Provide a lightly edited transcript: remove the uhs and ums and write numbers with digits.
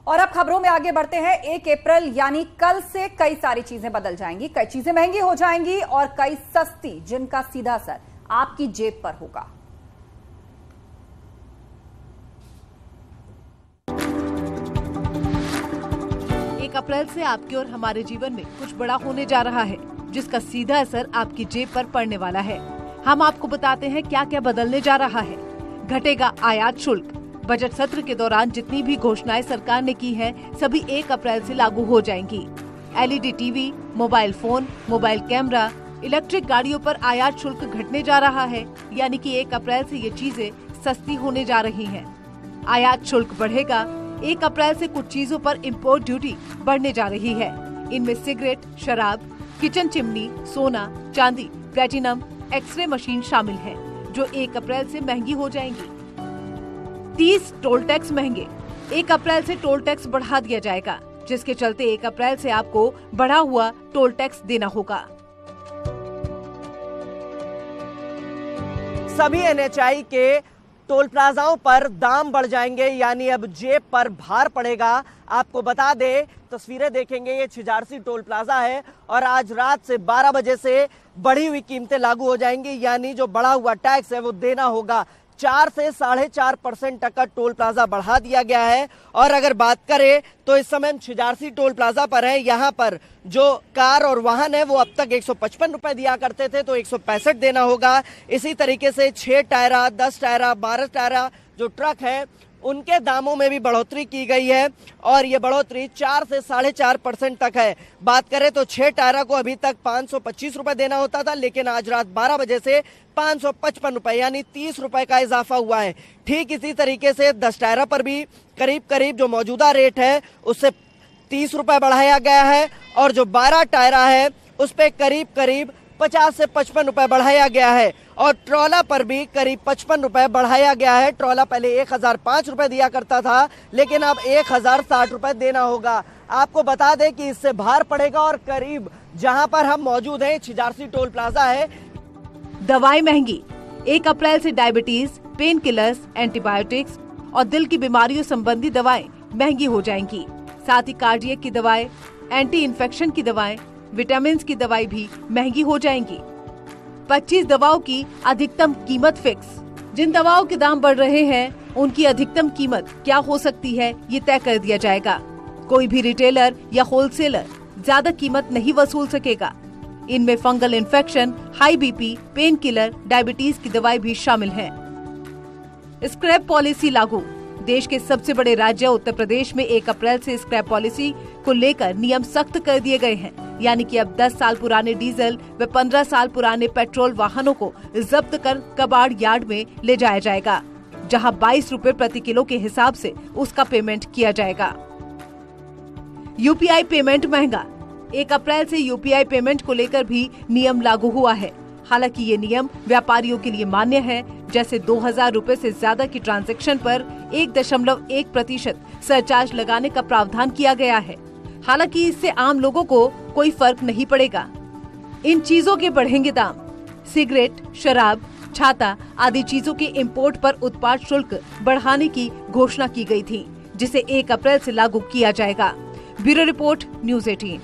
और अब खबरों में आगे बढ़ते हैं। 1 अप्रैल यानी कल से कई सारी चीजें बदल जाएंगी, कई चीजें महंगी हो जाएंगी और कई सस्ती, जिनका सीधा असर आपकी जेब पर होगा। अप्रैल से आपके और हमारे जीवन में कुछ बड़ा होने जा रहा है, जिसका सीधा असर आपकी जेब पर पड़ने वाला है। हम आपको बताते हैं क्या क्या बदलने जा रहा है। घटेगा आयात शुल्क। बजट सत्र के दौरान जितनी भी घोषणाएं सरकार ने की है, सभी 1 अप्रैल से लागू हो जाएंगी। LED TV, mobile phone, mobile camera, electric गाड़ियों पर आयात शुल्क घटने जा रहा है, यानी कि 1 अप्रैल से ये चीजें सस्ती होने जा रही हैं। आयात शुल्क बढ़ेगा। 1 अप्रैल से कुछ चीजों पर इम्पोर्ट ड्यूटी बढ़ने जा रही है। इनमें सिगरेट, शराब, किचन चिमनी, सोना, चांदी, प्लेटिनम, एक्सरे मशीन शामिल है, जो 1 अप्रैल से महंगी हो जाएंगी। 30 टोल टैक्स महंगे। 1 अप्रैल से टोल टैक्स बढ़ा दिया जाएगा, जिसके चलते 1 अप्रैल से आपको बढ़ा हुआ टोल टैक्स देना होगा। सभी एनएचआई के टोल प्लाजाओं पर दाम बढ़ जाएंगे, यानी अब जेब पर भार पड़ेगा। आपको बता दें, तस्वीरें देखेंगे, ये छिजारसी टोल प्लाजा है और आज रात से 12 बजे से बढ़ी हुई कीमतें लागू हो जाएंगी, यानी जो बढ़ा हुआ टैक्स है वो देना होगा। 4 से 4.5% तक का टोल प्लाजा बढ़ा दिया गया है। और अगर बात करें तो इस समय हम छिजारसी टोल प्लाजा पर है। यहाँ पर जो कार और वाहन है वो अब तक 155 रुपए दिया करते थे, तो 165 देना होगा। इसी तरीके से 6 टायरा, 10 टायरा, 12 टायरा जो ट्रक है उनके दामों में भी बढ़ोतरी की गई है और ये बढ़ोतरी 4 से 4.5% तक है। बात करें तो 6 टायरा को अभी तक 525 रुपए देना होता था, लेकिन आज रात 12 बजे से 555 रुपए, यानी 30 रुपए का इजाफा हुआ है। ठीक इसी तरीके से 10 टायरा पर भी करीब जो मौजूदा रेट है उससे 30 रुपए बढ़ाया गया है और जो 12 टायरा है उस पे करीब 50 से 55 रुपए बढ़ाया गया है और ट्रॉला पर भी करीब 55 रुपए बढ़ाया गया है। ट्रॉला पहले 1005 रुपए दिया करता था, लेकिन अब 1060 रुपए देना होगा। आपको बता दें कि इससे भार पड़ेगा और करीब जहां पर हम मौजूद हैं, छिजारसी टोल प्लाजा है। दवाई महंगी। 1 अप्रैल से डायबिटीज, पेन किलर्स, एंटीबायोटिक्स और दिल की बीमारियों संबंधी दवाएं महंगी हो जाएंगी। साथ ही कार्डियक की दवाएं, एंटी इन्फेक्शन की दवाएं, विटामिन की दवाई भी महंगी हो जाएंगी। 25 दवाओं की अधिकतम कीमत फिक्स। जिन दवाओं के दाम बढ़ रहे हैं उनकी अधिकतम कीमत क्या हो सकती है, ये तय कर दिया जाएगा। कोई भी रिटेलर या होलसेलर ज्यादा कीमत नहीं वसूल सकेगा। इनमें fungal infection, high BP, pain killer, diabetes की दवाई भी शामिल है। स्क्रैप पॉलिसी लागू। देश के सबसे बड़े राज्य उत्तर प्रदेश में 1 अप्रैल से स्क्रैप पॉलिसी को लेकर नियम सख्त कर दिए गए हैं, यानी कि अब 10 साल पुराने डीजल व 15 साल पुराने पेट्रोल वाहनों को जब्त कर कबाड़ यार्ड में ले जाया जाएगा, जहां 22 रुपए प्रति किलो के हिसाब से उसका पेमेंट किया जाएगा। यूपीआई पेमेंट महंगा। 1 अप्रैल से यूपीआई पेमेंट को लेकर भी नियम लागू हुआ है। हालांकि ये नियम व्यापारियों के लिए मान्य है, जैसे 2000 रुपए से ज्यादा की ट्रांजैक्शन पर 1.1% सरचार्ज लगाने का प्रावधान किया गया है। हालांकि इससे आम लोगों को कोई फर्क नहीं पड़ेगा। इन चीजों के बढ़ेंगे दाम। सिगरेट, शराब, छाता आदि चीजों के इंपोर्ट पर उत्पाद शुल्क बढ़ाने की घोषणा की गई थी, जिसे 1 अप्रैल से लागू किया जाएगा। Bureau report, news 18।